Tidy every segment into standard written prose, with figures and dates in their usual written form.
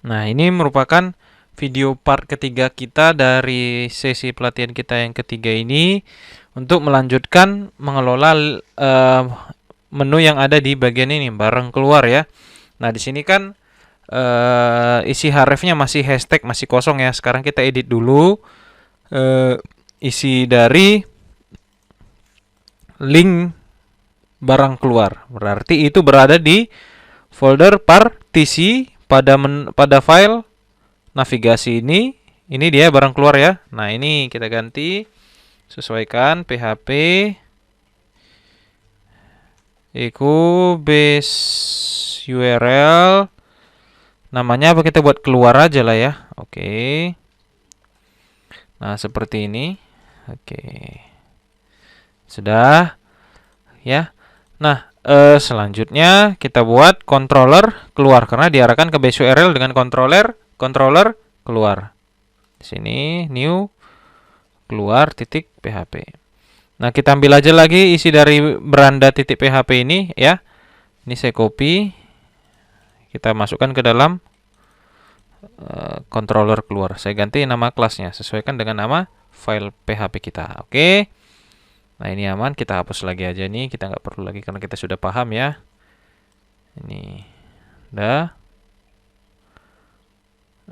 Nah, ini merupakan video part ketiga kita dari sesi pelatihan kita yang ketiga ini untuk melanjutkan mengelola menu yang ada di bagian ini, barang keluar ya. Nah, di sini kan isi hrefnya masih hashtag, masih kosong ya. Sekarang kita edit dulu isi dari link barang keluar. Berarti itu berada di folder partisi pada file navigasi ini. Ini dia barang keluar ya. Nah, ini kita ganti, sesuaikan php echo base URL. Namanya apa, kita buat keluar aja lah ya. Oke. Nah, seperti ini. Oke. Sudah ya. Nah, selanjutnya kita buat controller keluar karena diarahkan ke base URL dengan controller keluar. Di sini new keluar titik php. Nah, kita ambil aja lagi isi dari beranda titik php ini ya. Ini saya copy. Kita masukkan ke dalam controller keluar. Saya ganti nama kelasnya sesuaikan dengan nama file php kita. Oke. Nah, ini aman, kita hapus lagi aja nih, kita nggak perlu lagi karena kita sudah paham ya. Ini udah.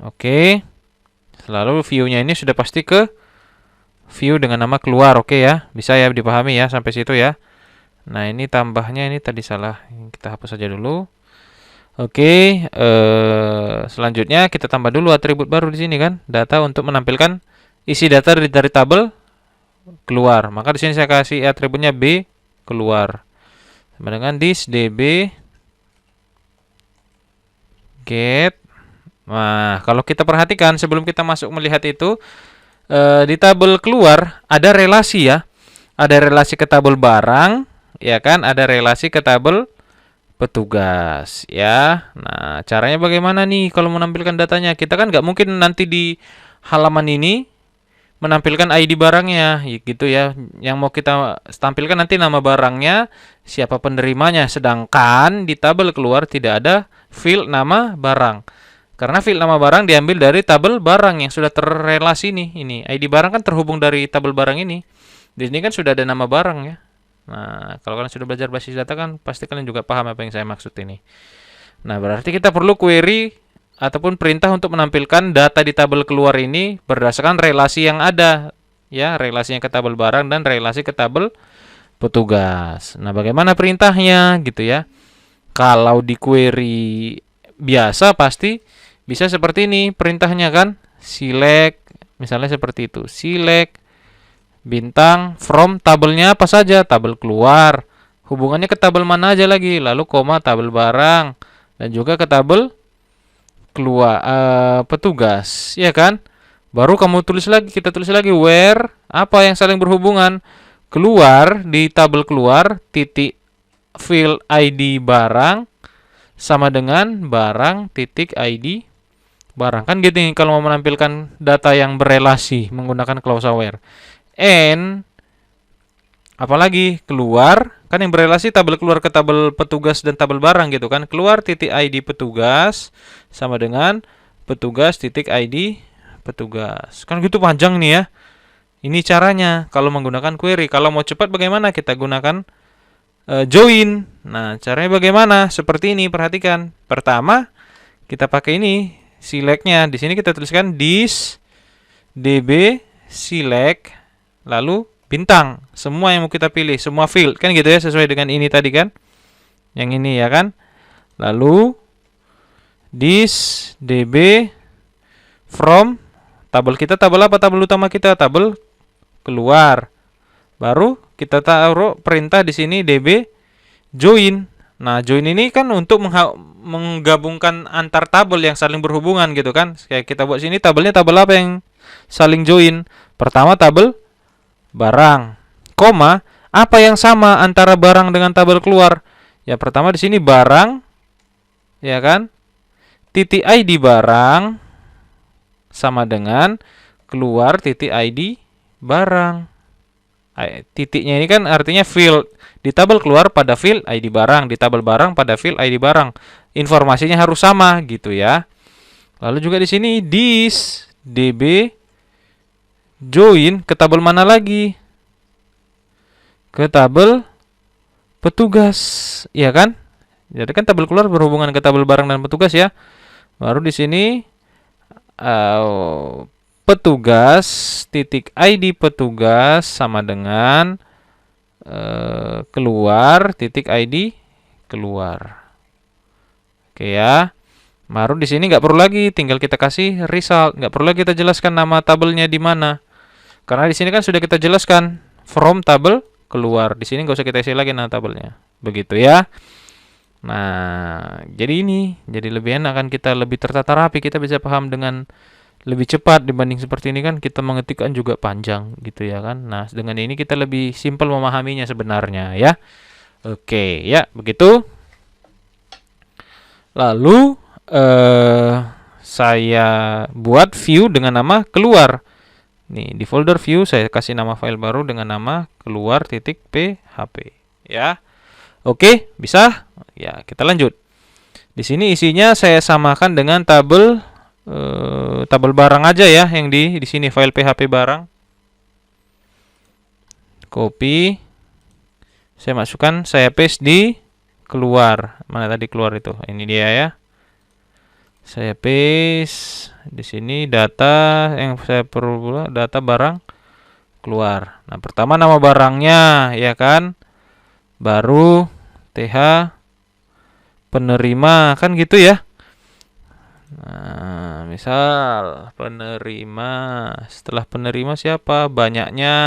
Oke. Lalu view-nya ini sudah pasti ke view dengan nama keluar. Oke ya, bisa ya dipahami ya sampai situ ya. Nah, ini tambahnya ini tadi salah, kita hapus saja dulu. Oke, selanjutnya kita tambah dulu atribut baru di sini kan, data untuk menampilkan isi data dari tabel keluar. Maka di sini saya kasih atributnya b keluar. Sama dengan this db get. Nah, kalau kita perhatikan sebelum kita masuk melihat itu di tabel keluar ada relasi ya. Ada relasi ke tabel barang, ya kan? Ada relasi ke tabel petugas ya. Nah, caranya bagaimana nih kalau menampilkan datanya? Kita kan nggak mungkin nanti di halaman ini menampilkan ID barangnya gitu ya. Yang mau kita tampilkan nanti nama barangnya, siapa penerimanya, sedangkan di tabel keluar tidak ada field nama barang. Karena field nama barang diambil dari tabel barang yang sudah terrelasi nih. Ini ID barang kan terhubung dari tabel barang ini. Di sini kan sudah ada nama barang ya. Nah, kalau kalian sudah belajar basis data kan pasti kalian juga paham apa yang saya maksud ini. Nah, berarti kita perlu query ataupun perintah untuk menampilkan data di tabel keluar ini berdasarkan relasi yang ada ya, relasinya ke tabel barang dan relasi ke tabel petugas. Nah, bagaimana perintahnya gitu ya? Kalau di query biasa pasti bisa seperti ini perintahnya kan, select misalnya seperti itu, select bintang from tabelnya apa saja, tabel keluar, hubungannya ke tabel mana aja lagi, lalu koma tabel barang dan juga ke tabel keluar petugas ya kan. Baru kamu tulis lagi, kita tulis lagi where apa yang saling berhubungan, keluar di tabel keluar titik field ID barang sama dengan barang titik ID barang kan gitu nih kalau mau menampilkan data yang berelasi menggunakan klausa where. And apalagi keluar kan yang berelasi tabel keluar ke tabel petugas dan tabel barang gitu kan, keluar titik ID petugas sama dengan petugas titik ID petugas kan gitu panjang nih ya. Ini caranya kalau menggunakan query. Kalau mau cepat bagaimana, kita gunakan join. Nah, caranya bagaimana, seperti ini, perhatikan. Pertama kita pakai ini selectnya, di sini kita tuliskan this db select lalu bintang, semua yang mau kita pilih, semua field kan gitu ya, sesuai dengan ini tadi kan, yang ini ya kan. Lalu this db from tabel kita, tabel apa, tabel utama kita tabel keluar. Baru kita taruh perintah di sini db join. Nah, join ini kan untuk menggabungkan antar tabel yang saling berhubungan gitu kan. Kayak kita buat sini tabelnya tabel apa yang saling join? Pertama tabel barang, koma apa yang sama antara barang dengan tabel keluar? Ya, pertama di sini barang, ya kan? Titik ID barang sama dengan keluar titik ID barang. Titiknya ini kan artinya field di tabel keluar pada field ID barang, di tabel barang pada field ID barang. Informasinya harus sama gitu ya. Lalu juga di sini this db join ke tabel mana lagi? Ke tabel petugas, ya kan? Jadi kan tabel keluar berhubungan ke tabel barang dan petugas ya. Baru di sini petugas titik ID petugas sama dengan keluar titik ID keluar. Oke ya. Baru di sini nggak perlu lagi, tinggal kita kasih result. Nggak perlu lagi kita jelaskan nama tabelnya di mana. Karena di sini kan sudah kita jelaskan from tabel keluar. Di sini nggak usah kita isi lagi nama tabelnya. Begitu ya. Nah, jadi ini jadi lebih enak kan, kita lebih tertata rapi, kita bisa paham dengan lebih cepat dibanding seperti ini kan kita mengetikkan juga panjang gitu ya kan. Nah, dengan ini kita lebih simpel memahaminya sebenarnya ya. Oke, ya begitu. Lalu saya buat view dengan nama keluar. Nih, di folder view saya kasih nama file baru dengan nama keluar.php ya. Oke, bisa? Ya, kita lanjut. Di sini isinya saya samakan dengan tabel barang aja ya, yang di sini file php barang. Copy. Saya masukkan, saya paste di keluar. Mana tadi keluar itu? Ini dia ya. Saya paste di sini data yang saya perlu, data barang keluar. Nah, pertama nama barangnya ya kan. Baru TH penerima kan gitu ya. Nah, misal penerima, setelah penerima siapa? Banyaknya.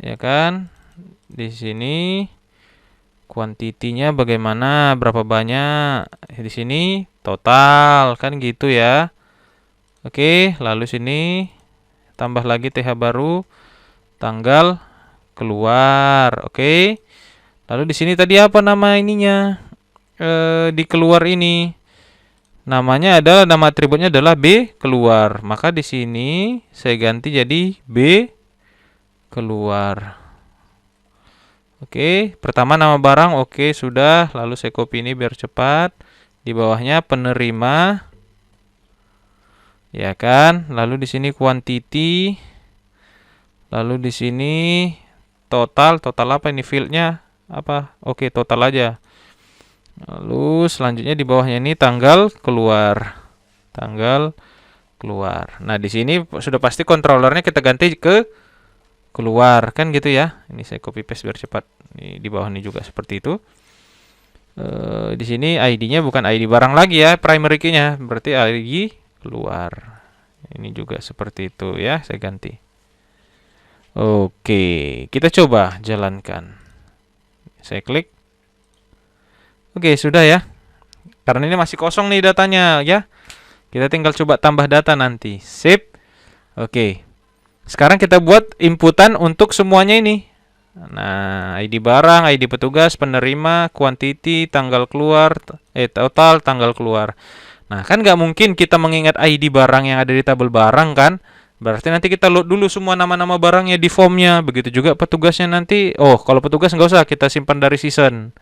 Ya kan? Di sini kuantitinya bagaimana? Berapa banyak? Di sini total kan gitu ya. Oke, lalu sini tambah lagi TH baru, tanggal keluar. Oke. Lalu di sini tadi apa nama ininya? Di keluar ini namanya adalah, nama atributnya adalah B keluar. Maka di sini saya ganti jadi B keluar. Oke, pertama nama barang, oke sudah. Lalu saya copy ini biar cepat. Di bawahnya penerima, ya kan. Lalu di sini quantity. Lalu di sini total apa ini fieldnya? Apa? Oke, total aja. Lalu selanjutnya di bawahnya ini tanggal keluar. Tanggal keluar. Nah, di sini sudah pasti controllernya kita ganti ke keluar kan gitu ya. Ini saya copy paste biar cepat. Di bawah ini juga seperti itu. Di sini ID-nya bukan ID barang lagi ya, primary key-nya, berarti ID keluar. Ini juga seperti itu ya, saya ganti. Oke, kita coba jalankan. Saya klik. Oke, sudah ya. Karena ini masih kosong nih datanya ya. Kita tinggal coba tambah data nanti. Sip. Oke. Sekarang kita buat inputan untuk semuanya ini. Nah, ID barang, ID petugas, penerima, quantity, tanggal keluar, total, tanggal keluar. Nah, kan nggak mungkin kita mengingat ID barang yang ada di tabel barang kan? Berarti nanti kita load dulu semua nama-nama barangnya di formnya. Begitu juga petugasnya nanti. Oh, kalau petugas nggak usah, kita simpan dari season.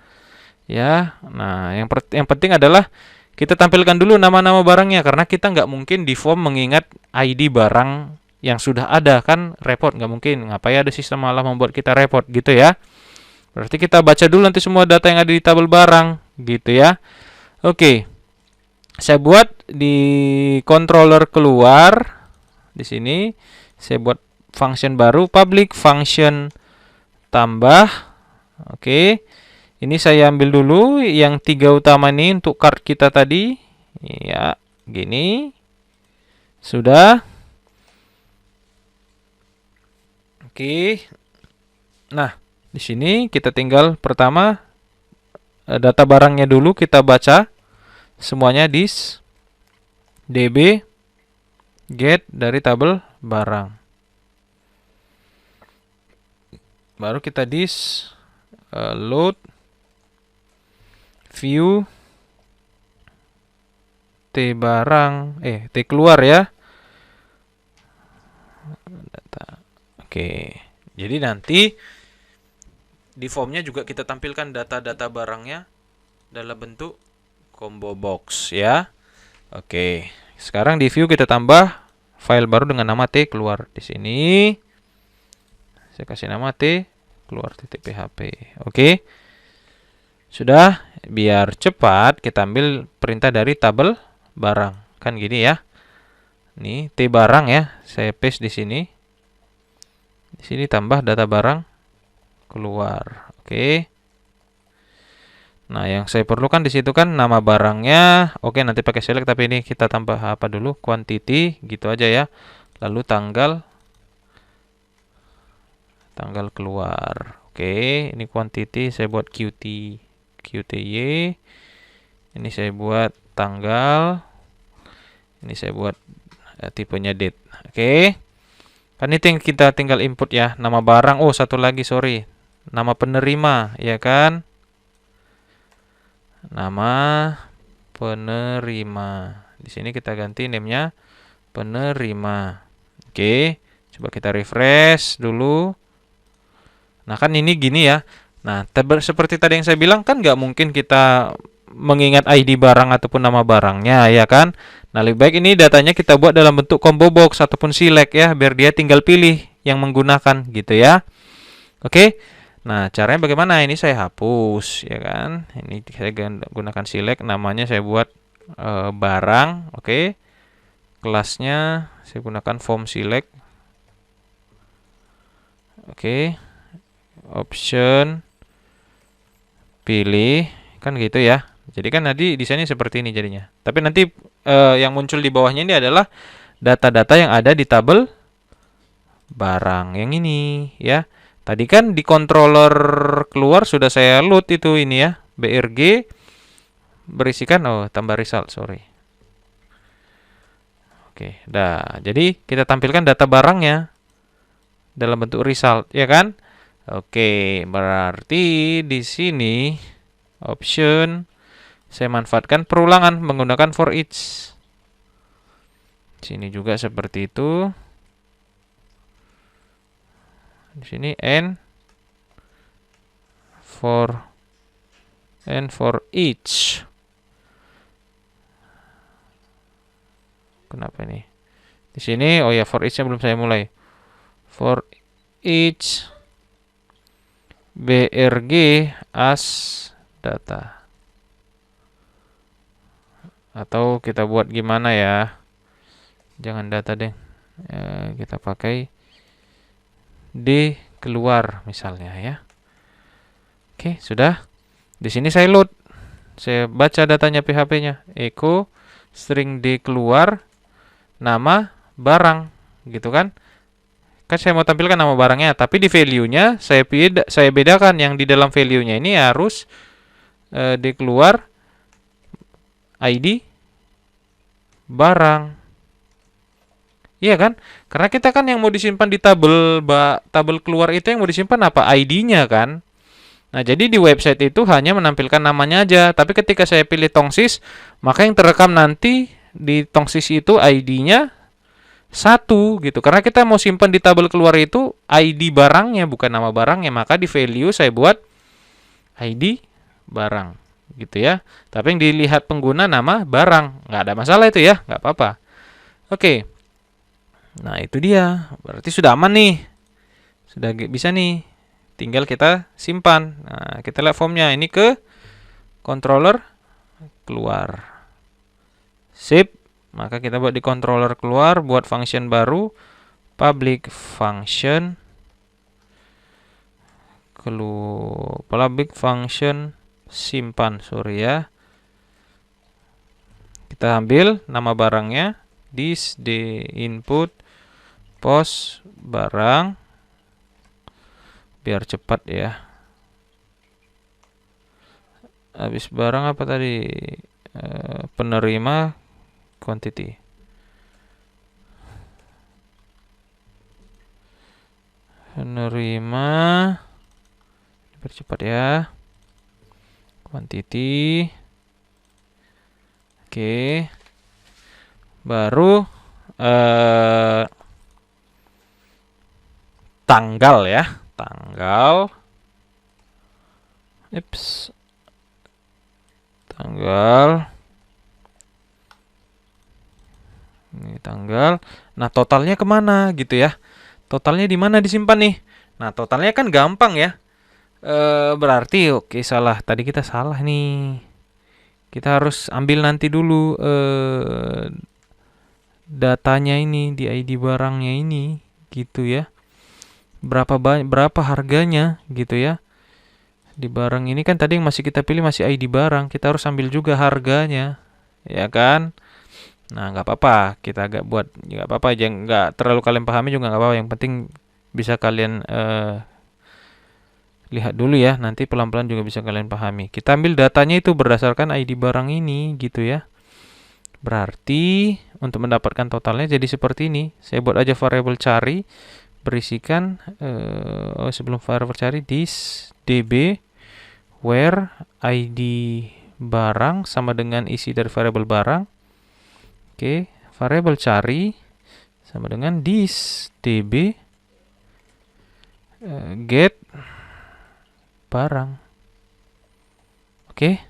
Ya, nah yang penting adalah kita tampilkan dulu nama-nama barangnya. Karena kita nggak mungkin di form mengingat ID barang yang sudah ada kan, repot nggak mungkin. Ngapain ada sistem malah membuat kita repot gitu ya. Berarti kita baca dulu nanti semua data yang ada di tabel barang gitu ya. Oke. Saya buat di controller keluar. Di sini saya buat function baru, public function tambah. Oke. Ini saya ambil dulu yang 3 utama ini untuk card kita tadi. Ya, gini. Sudah. Oke. Nah, di sini kita tinggal pertama data barangnya dulu kita baca semuanya di db get dari tabel barang. Baru kita load view t barang t keluar ya. Data. Oke. Jadi nanti di formnya juga kita tampilkan data-data barangnya dalam bentuk combo box ya. Oke, sekarang di view kita tambah file baru dengan nama T keluar di sini. Saya kasih nama T keluar titik php. Oke. Sudah, biar cepat kita ambil perintah dari tabel barang. Kan gini ya. Nih, T barang ya. Saya paste di sini. Di sini tambah data barang keluar. Oke. Nah, yang saya perlukan di situ kan nama barangnya. Oke, nanti pakai select, tapi ini kita tambah apa dulu? Quantity, gitu aja ya. Lalu tanggal keluar. Oke, ini quantity saya buat QTY. Ini saya buat tanggal. Ini saya buat tipenya date. Oke. Kan itu yang kita tinggal input ya. Nama barang. Oh, satu lagi, sorry. Nama penerima, ya kan? Nama penerima. Di sini kita ganti name-nya penerima. Oke, coba kita refresh dulu. Nah, kan ini gini ya. Nah, seperti tadi yang saya bilang kan nggak mungkin kita mengingat ID barang ataupun nama barangnya, ya kan? Nah, lebih baik ini datanya kita buat dalam bentuk combo box ataupun select ya, biar dia tinggal pilih yang menggunakan gitu ya. Oke. Nah, caranya bagaimana? Ini saya hapus, ya kan? Ini saya gunakan select, namanya saya buat barang, oke. Kelasnya saya gunakan form select, oke. Option, pilih, kan gitu ya. Jadi kan nanti desainnya seperti ini jadinya. Tapi nanti yang muncul di bawahnya ini adalah data-data yang ada di tabel barang yang ini, ya. Tadi kan di controller keluar sudah saya load itu ini ya, BRG berisikan tambah result, sorry. Oke, dah. Jadi kita tampilkan data barangnya dalam bentuk result, ya kan? Oke, berarti di sini option saya manfaatkan perulangan menggunakan for each. Sini juga seperti itu. Di sini for each. Kenapa ini? Di sini oh ya, for each-nya belum saya mulai. For each BRG as data. Atau kita buat gimana ya? Jangan data deh. Kita pakai D keluar misalnya ya. Oke, sudah. Di sini saya load. Saya baca datanya PHP-nya. Echo string D keluar nama barang, gitu kan? Kan saya mau tampilkan nama barangnya, tapi di value-nya saya bedakan yang di dalam value-nya ini harus D keluar ID barang. Iya kan? Karena kita kan yang mau disimpan di tabel keluar itu yang mau disimpan apa? ID-nya kan? Nah, jadi di website itu hanya menampilkan namanya aja. Tapi ketika saya pilih tongsis, maka yang terekam nanti di tongsis itu ID-nya 1 gitu. Karena kita mau simpan di tabel keluar itu ID barangnya, bukan nama barangnya. Maka di value saya buat ID barang gitu ya. Tapi yang dilihat pengguna nama barang. Nggak ada masalah itu ya, nggak apa-apa. Oke. Nah, itu dia. Berarti sudah aman nih. Sudah bisa nih. Tinggal kita simpan. Nah, kita lihat formnya. Ini ke controller keluar. Sip. Maka kita buat di controller keluar. Buat function baru. Public function. Public function simpan. Sorry ya. Kita ambil nama barangnya. This the input post barang. Biar cepat ya. Habis barang apa tadi? Penerima quantity. Penerima. Percepat ya. Quantity. Oke. Baru tanggal ya. Tanggal. Tanggal Ini tanggal. Nah, totalnya kemana gitu ya? Totalnya di mana disimpan nih? Nah, totalnya kan gampang ya. Berarti oke salah. Tadi kita salah nih. Kita harus ambil nanti dulu datanya ini di ID barangnya ini gitu ya. Berapa harganya gitu ya. Di barang ini kan tadi yang masih kita pilih masih ID barang, kita harus ambil juga harganya, ya kan? Nah, nggak apa-apa, kita agak buat, nggak apa-apa, jangan nggak terlalu kalian pahami juga nggak apa-apa. Yang penting bisa kalian lihat dulu ya, nanti pelan-pelan juga bisa kalian pahami. Kita ambil datanya itu berdasarkan ID barang ini, gitu ya. Berarti untuk mendapatkan totalnya jadi seperti ini. Saya buat aja variabel cari, berisikan sebelum variabel cari this db where ID barang sama dengan isi dari variabel barang. Oke, variabel cari sama dengan this db get barang. Oke,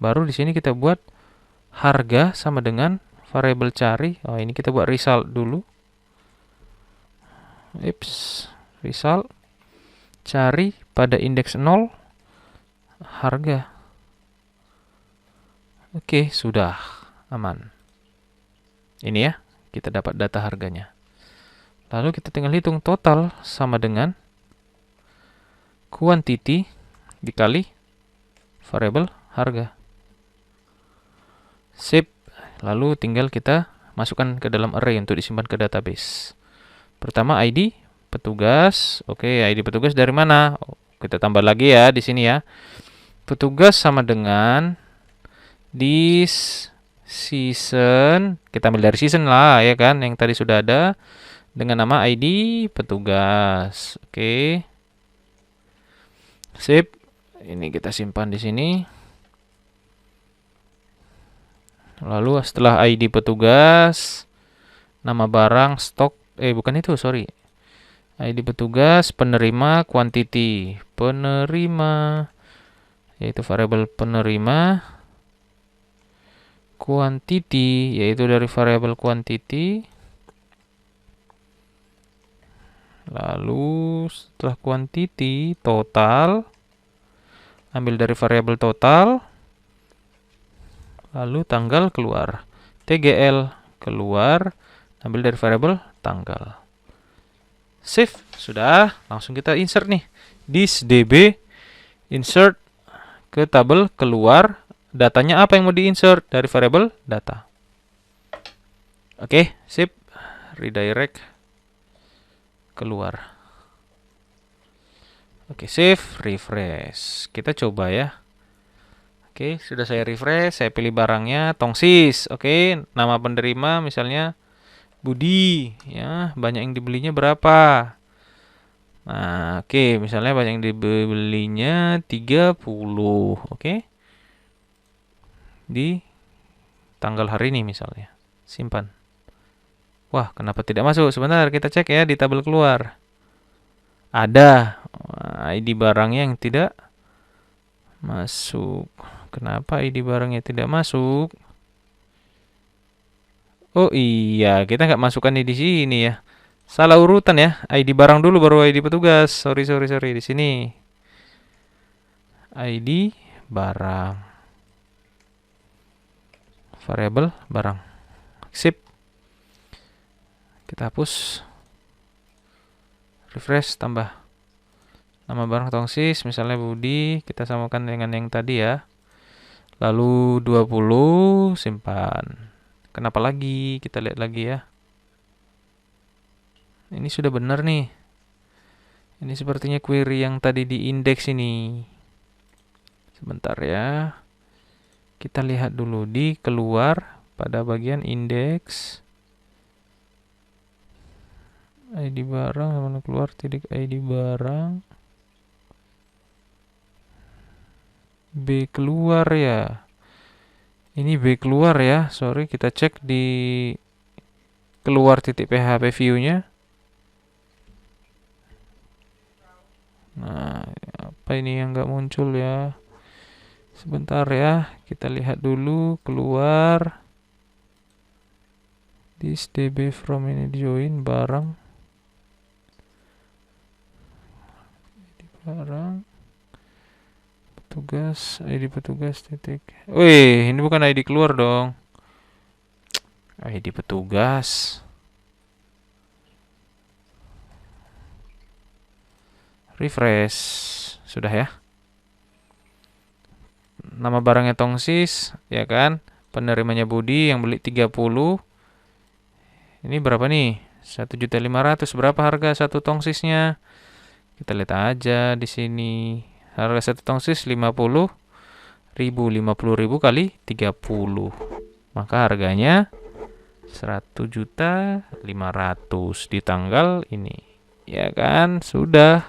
baru di sini kita buat harga sama dengan variabel cari. Oh, ini kita buat result dulu. Result cari pada indeks 0 harga. Oke, sudah aman. Ini ya, kita dapat data harganya. Lalu kita tinggal hitung total sama dengan quantity dikali variabel harga. Sip. Lalu tinggal kita masukkan ke dalam array untuk disimpan ke database. Pertama ID petugas. Oke, ID petugas dari mana? Kita tambah lagi ya di sini ya. Petugas sama dengan this season. Kita ambil dari season lah ya kan, yang tadi sudah ada dengan nama ID petugas. Oke. Sip. Ini kita simpan di sini. Lalu setelah ID petugas, nama barang, stok, bukan itu, sorry. ID petugas, penerima, quantity. Penerima, yaitu variabel penerima. Quantity, yaitu dari variabel quantity. Lalu setelah quantity, total. Ambil dari variabel total. Lalu tanggal keluar. TGL keluar. Ambil dari variabel tanggal. Save. Sudah. Langsung kita insert nih. This DB. Insert ke tabel keluar. Datanya apa yang mau diinsert? Dari variabel data. Oke. Sip. Redirect. Keluar. Oke, save, refresh. Kita coba ya. Oke, sudah saya refresh, saya pilih barangnya tongsis. Oke, nama penerima misalnya Budi, ya. Banyak yang dibelinya berapa? Nah, oke, misalnya banyak yang dibelinya 30, oke. Di tanggal hari ini misalnya. Simpan. Wah, kenapa tidak masuk? Sebentar, kita cek ya di tabel keluar. Ada ID barangnya yang tidak masuk. Kenapa ID barangnya tidak masuk? Oh iya, kita nggak masukkan di sini ya. Salah urutan ya. ID barang dulu baru ID petugas. Sorry. Di sini. ID barang. Variabel barang. Sip. Kita hapus. Refresh, tambah. Nama barang tongsis, misalnya Budi, kita samakan dengan yang tadi ya. Lalu 20, simpan. Kenapa lagi? Kita lihat lagi ya. Ini sudah benar nih. Ini sepertinya query yang tadi di indeks ini. Sebentar ya. Kita lihat dulu di keluar pada bagian indeks. ID barang mana keluar titik ID barang. B keluar ya. Ini B keluar ya. Sorry, kita cek di keluar titik PHP view-nya. Nah, apa ini yang nggak muncul ya? Sebentar ya, kita lihat dulu keluar. This DB from ini join barang petugas, ID petugas titik. Wih, ini bukan ID keluar dong. ID petugas. Refresh. Sudah ya. Nama barangnya tongsis, ya kan? Penerimanya Budi yang beli 30. Ini berapa nih? 1.500.000. Berapa harga satu tongsisnya? Kita lihat aja di sini. Harga satu tongsis 50.000. 50.000 kali 30. Maka harganya 1.500.000 di tanggal ini. Ya kan? Sudah.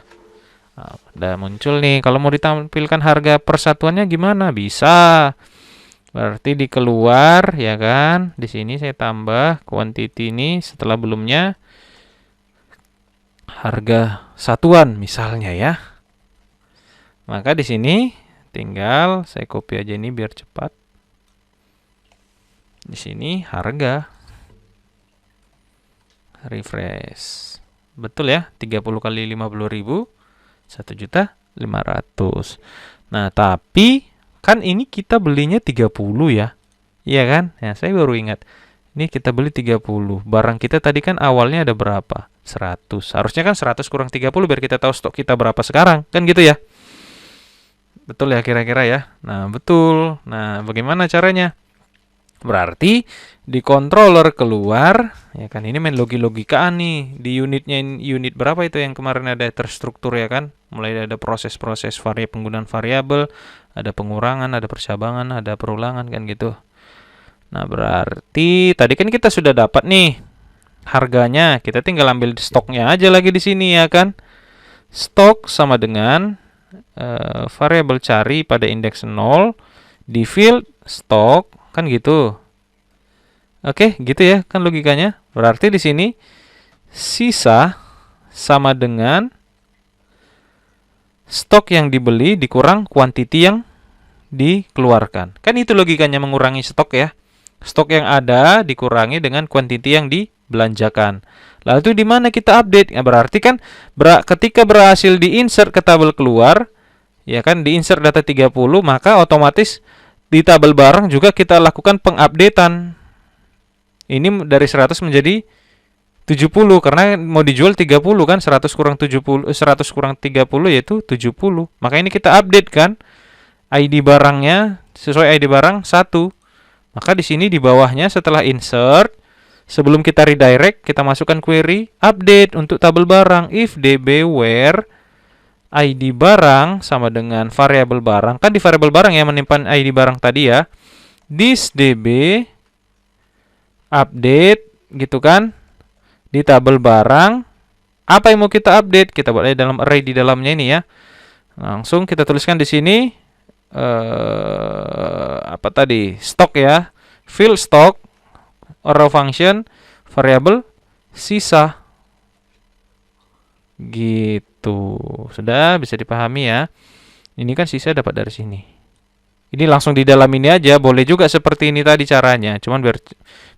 Nah, udah muncul nih. Kalau mau ditampilkan harga persatuannya gimana? Bisa. Berarti di keluar, ya kan? Di sini saya tambah quantity ini setelah belumnya harga satuan misalnya ya. Maka di sini tinggal saya copy aja ini biar cepat. Di sini harga. Refresh. Betul ya? 30 kali 50.000. 1.500.000. Nah, tapi kan ini kita belinya 30 ya. Iya kan? Ya, saya baru ingat. Ini kita beli 30. Barang kita tadi kan awalnya ada berapa? 100. Harusnya kan 100 kurang 30 biar kita tahu stok kita berapa sekarang. Kan gitu ya? Betul ya kira-kira ya? Nah, betul. Nah, bagaimana caranya? Berarti di controller keluar, ya kan ini main logikaan nih. Di unitnya, unit berapa itu yang kemarin ada terstruktur ya kan? Mulai ada proses-proses penggunaan variabel, ada pengurangan, ada percabangan, ada perulangan kan gitu. Nah, berarti tadi kan kita sudah dapat nih harganya. Kita tinggal ambil stoknya aja lagi di sini ya kan? Stok sama dengan variabel cari pada indeks 0 di field stok kan gitu. Oke, gitu ya kan logikanya. Berarti di sini sisa sama dengan stok yang dibeli dikurang quantity yang dikeluarkan. Kan itu logikanya mengurangi stok ya. Stok yang ada dikurangi dengan quantity yang dibelanjakan. Lalu itu di mana kita update? Ya, berarti kan ketika berhasil diinsert ke tabel keluar, ya kan diinsert data 30, maka otomatis di tabel barang juga kita lakukan pengupdatean. Ini dari 100 menjadi 70 karena mau dijual 30 kan 100 kurang 70 100 kurang 30 yaitu 70. Maka ini kita update kan ID barangnya sesuai ID barang 1. Maka di sini di bawahnya setelah insert sebelum kita redirect kita masukkan query update untuk tabel barang if db where ID barang sama dengan variabel barang. Kan di variabel barang yang menyimpan ID barang tadi ya. This db update gitu kan di tabel barang. Apa yang mau kita update? Kita buat dalam array di dalamnya ini ya. Langsung kita tuliskan di sini apa tadi? Stok ya. Fill stock arrow function variabel sisa. Gitu. Sudah bisa dipahami ya. Ini kan sisa dapat dari sini. Ini langsung di dalam ini aja, boleh juga seperti ini tadi caranya. Cuman biar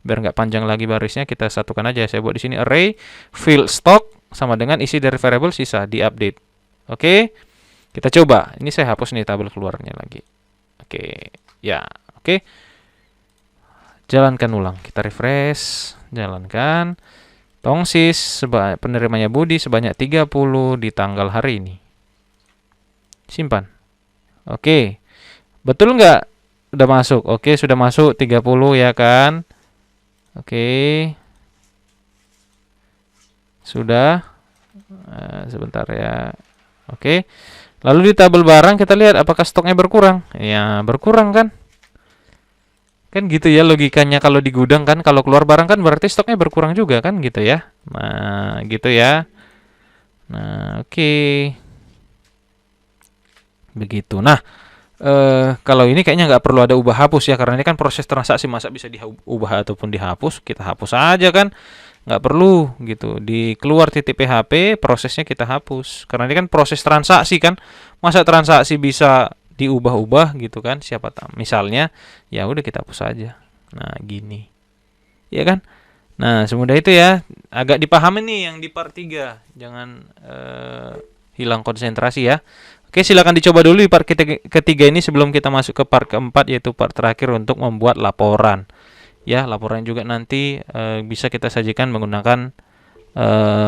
nggak panjang lagi barisnya, kita satukan aja. Saya buat di sini array fill stock sama dengan isi dari variabel sisa di update. Oke, kita coba. Ini saya hapus nih tabel keluarnya lagi. Oke, ya, oke. Jalankan ulang. Kita refresh, jalankan. Tongsis penerimanya Budi sebanyak 30 di tanggal hari ini. Simpan. Oke. Betul nggak? Udah masuk. Oke, sudah masuk 30 ya kan? Oke. Sudah. Sebentar ya. Oke. Lalu di tabel barang kita lihat apakah stoknya berkurang. Ya, berkurang kan? Kan gitu ya logikanya kalau di gudang kan. Kalau keluar barang kan berarti stoknya berkurang juga kan gitu ya. Nah, gitu ya. Nah, oke. Begitu. Nah, kalau ini kayaknya nggak perlu ada ubah hapus ya, karena ini kan proses transaksi, masa bisa diubah ataupun dihapus. Kita hapus aja kan, nggak perlu gitu. Di keluar titik php prosesnya kita hapus, karena ini kan proses transaksi kan, masa transaksi bisa diubah-ubah gitu kan, siapa tahu misalnya ya udah kita hapus aja. Nah gini ya kan. Nah, semudah itu ya. Agak dipahami nih yang di part 3. Jangan hilang konsentrasi ya. Oke, silakan dicoba dulu di part ketiga ini sebelum kita masuk ke part keempat, yaitu part terakhir untuk membuat laporan. Ya, laporan juga nanti bisa kita sajikan menggunakan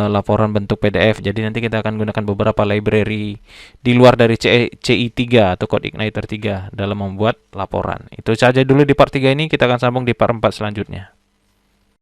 laporan bentuk PDF. Jadi nanti kita akan gunakan beberapa library di luar dari CI3 atau CodeIgniter 3 dalam membuat laporan. Itu saja dulu di part 3 ini, kita akan sambung di part 4 selanjutnya.